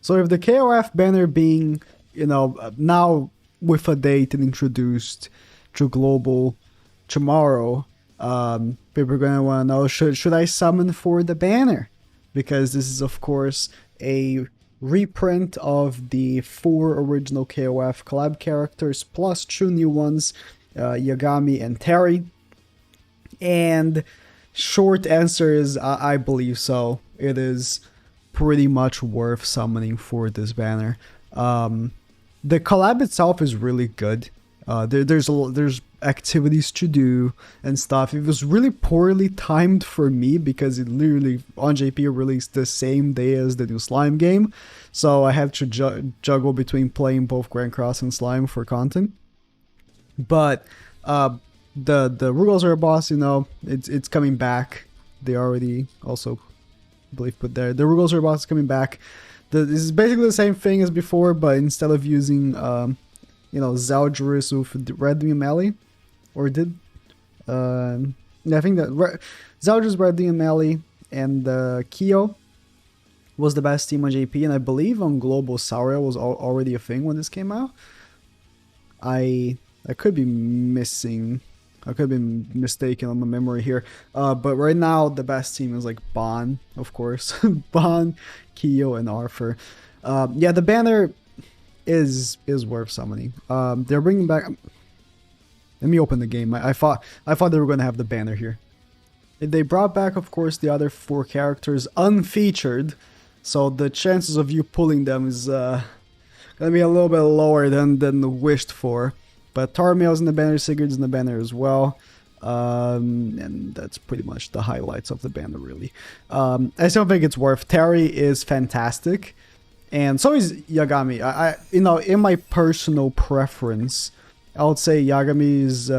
So if the KOF banner being, now with a date and introduced to global tomorrow, people are gonna want to know, should I summon for the banner? Because this is of course a reprint of the 4 original KOF collab characters plus 2 new ones, Yagami and Terry. And short answer is I believe so. It is pretty much worth summoning for this banner. The collab itself is really good. There's activities to do and stuff. It was really poorly timed for me because it literally on JP released the same day as the new Slime game, so I have to juggle between playing both Grand Cross and Slime for content. But the Rugal boss, it's coming back. They already also, I believe, put there. The Rugal boss is coming back. This is basically the same thing as before, but instead of using Zeldris with Red Wing Melee, or did I think that Zeldris, Red Wing Melee, and Kyo was the best team on JP, and I believe on Global Saria was already a thing when this came out. I could be missing. I could have been mistaken on my memory here. But right now, the best team is like Bon, of course. Bon, Kyo, and Arthur. Yeah, the banner is worth summoning. They're bringing back... Let me open the game. I thought they were going to have the banner here. They brought back, of course, the other 4 characters unfeatured. So the chances of you pulling them is going to be a little bit lower than wished for. But Tarmiel's in the banner, Sigurd's in the banner as well. And that's pretty much the highlights of the banner, really. I still think it's worth. Terry is fantastic. And so is Yagami. In my personal preference, I would say Yagami is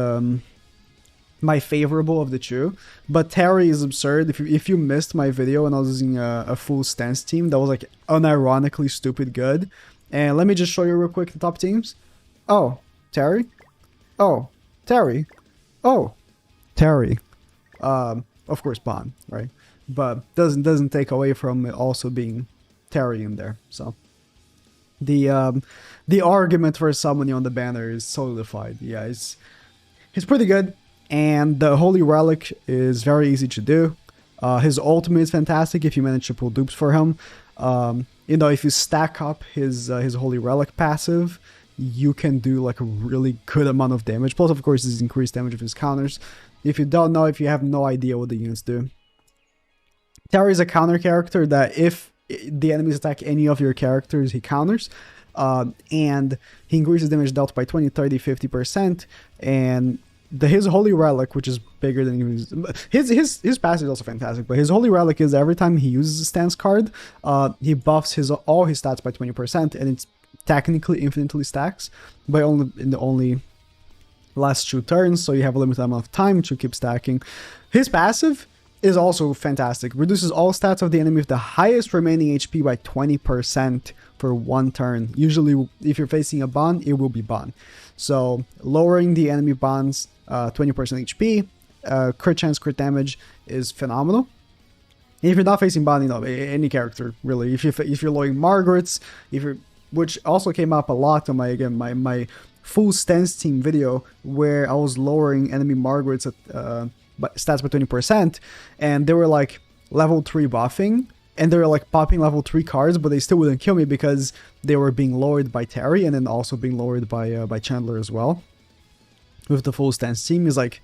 my favorable of the 2. But Terry is absurd. If you missed my video when I was using a full stance team, that was like unironically stupid good. And let me just show you real quick the top teams. Oh, Terry? Oh, Terry. Oh, Terry. Of course, Bon, right? But doesn't take away from it also being Terry in there. So the argument for summoning on the banner is solidified. Yeah, it's pretty good, and the Holy Relic is very easy to do. His ultimate is fantastic if you manage to pull dupes for him. If you stack up his Holy Relic passive, you can do like a really good amount of damage. Plus, of course, this increased damage of his counters. If you don't know, if you have no idea what the units do, Terry is a counter character that if the enemies attack any of your characters, he counters. And he increases damage dealt by 20, 30, 50%. And his Holy Relic, which is bigger than his passive is also fantastic, but his Holy Relic is every time he uses a stance card, he buffs all his stats by 20%, and it's technically infinitely stacks, but only in the last 2 turns, so you have a limited amount of time to keep stacking. His passive is also fantastic. Reduces all stats of the enemy with the highest remaining HP by 20% for 1 turn. Usually, if you're facing a Bon, it will be Bon. So, lowering the enemy Bon's 20% HP, crit chance, crit damage is phenomenal. And if you're not facing Bon, any character, really. If you're lowering Margaret's, which also came up a lot on my full stance team video, where I was lowering enemy Margaret's at stats by 20%, and they were like level 3 buffing, and they were like popping level 3 cards, but they still wouldn't kill me because they were being lowered by Terry and then also being lowered by Chandler as well. With the full stance team, is like,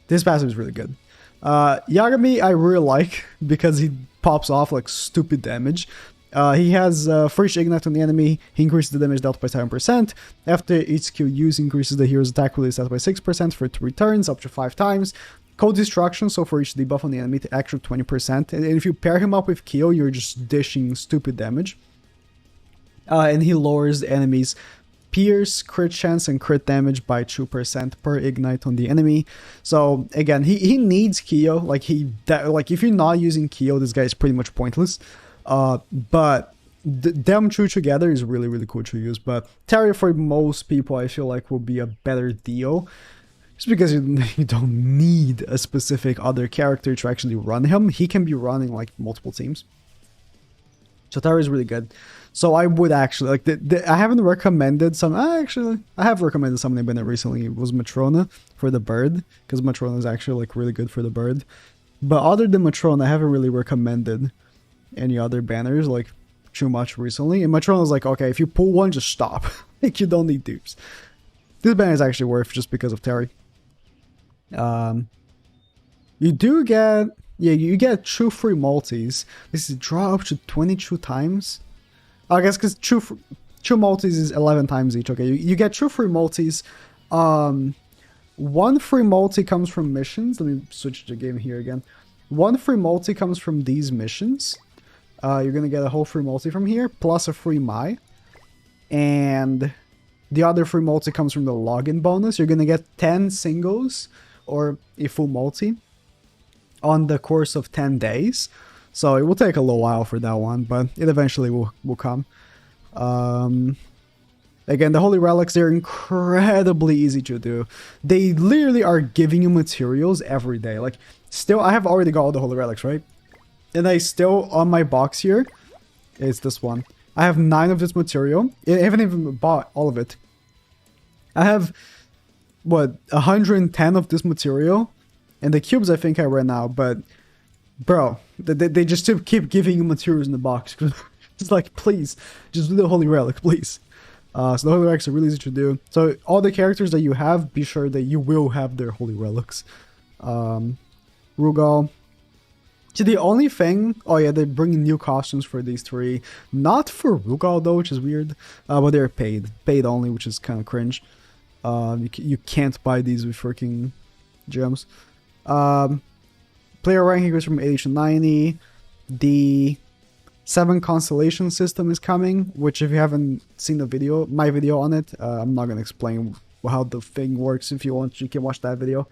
this passive is really good. Yagami I really like because he pops off like stupid damage. He has Fresh Ignite on the enemy. He increases the damage dealt by 7%. After each skill use, increases the hero's attack release stat by 6% for 3 turns, up to 5 times. Cold Destruction, so for each debuff on the enemy, to extra 20%. And if you pair him up with Kyo, you're just dishing stupid damage. And he lowers the enemy's pierce, crit chance, and crit damage by 2% per ignite on the enemy. So again, he needs Kyo. Like if you're not using Kyo, this guy is pretty much pointless. But them two together is really, really cool to use. But Terry, for most people, I feel like will be a better deal. Just because you don't need a specific other character to actually run him. He can be running like multiple teams. So Terry is really good. So I would actually like. I haven't recommended some. I have recommended something banner recently. It was Matrona for the bird because Matrona is actually like really good for the bird. But other than Matrona, I haven't really recommended any other banners like too much recently. And Matrona is like, okay, if you pull one, just stop. Like you don't need dupes. This banner is actually worth just because of Terry. You do get, yeah, you get true free multis. This is draw up to 22 times. I guess because true multis is 11 times each. Okay, you get true free multis. One free multi comes from missions. Let me switch the game here again. One free multi comes from these missions. You're gonna get a whole free multi from here, plus a free Mai. And the other free multi comes from the login bonus. You're gonna get 10 singles or a full multi on the course of 10 days. So it will take a little while for that one, but it eventually will come. Again, the holy relics, they're incredibly easy to do. They literally are giving you materials every day. Like, still, I have already got all the holy relics, right? And I still, on my box here, it's this one. I have 9 of this material. I haven't even bought all of it. I have, what, 110 of this material. And the cubes, I think I ran out, but, bro, they just still keep giving you materials in the box. It's like, please, just do the holy relic, please. So the holy relics are really easy to do. So all the characters that you have, be sure that you will have their holy relics. Rugal. So the only thing, oh yeah, they're bringing new costumes for these 3. Not for Rugal though, which is weird. But they're paid only, which is kind of cringe. You can't buy these with freaking gems. Player ranking goes from 80 to 90. The 7 constellation system is coming, which if you haven't seen the video, my video on it, I'm not gonna explain how the thing works. If you want, you can watch that video.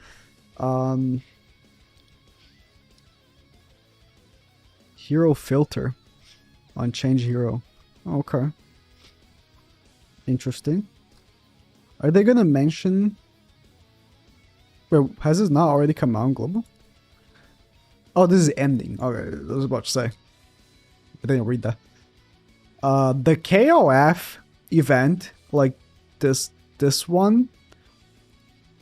Hero filter on change hero. Okay. Interesting. Are they gonna mention? Wait, has this not already come out on global? Oh, this is ending. Okay, I was about to say. I didn't read that. The KOF event, like this one.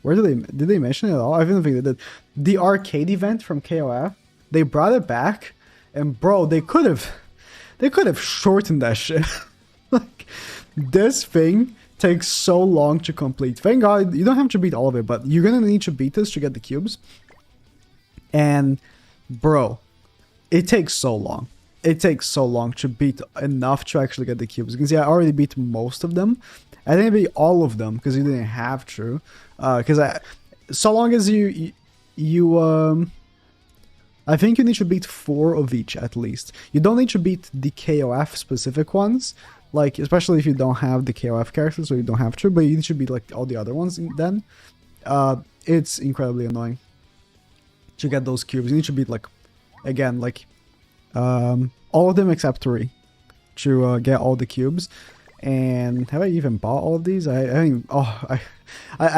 Where did they mention it at all? I don't think they did. The arcade event from KOF, they brought it back, and bro, they could have shortened that shit. Like, this thing takes so long to complete. Thank God you don't have to beat all of it, but you're gonna need to beat this to get the cubes. And bro, it takes so long. It takes so long to beat enough to actually get the cubes. You can see I already beat most of them. I didn't beat all of them because you didn't have to. Because so long as you I think you need to beat 4 of each at least. You don't need to beat the KOF specific ones, like especially if you don't have the KOF characters, so you don't have to. But you need to beat like all the other ones. Then, it's incredibly annoying to get those cubes. You need to beat like, again, like, all of them except 3 to get all the cubes. And have I even bought all of these? I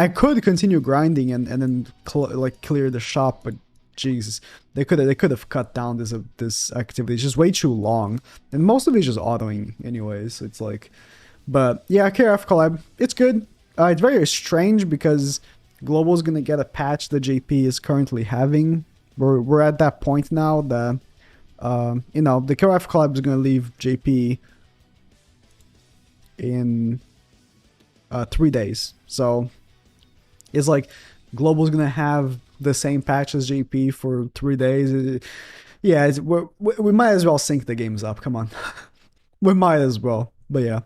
could continue grinding and then like clear the shop, but Jesus, they could have cut down this activity. It's just way too long, and most of it is just autoing anyways. It's like, but yeah, KRF collab, it's good. It's very strange because Global is gonna get a patch that JP is currently having. We're at that point now that you know, the KRF collab is gonna leave JP in 3 days. So it's like Global's gonna have the same patch as JP for 3 days. Yeah, we might as well sync the games up. Come on. We might as well. But yeah.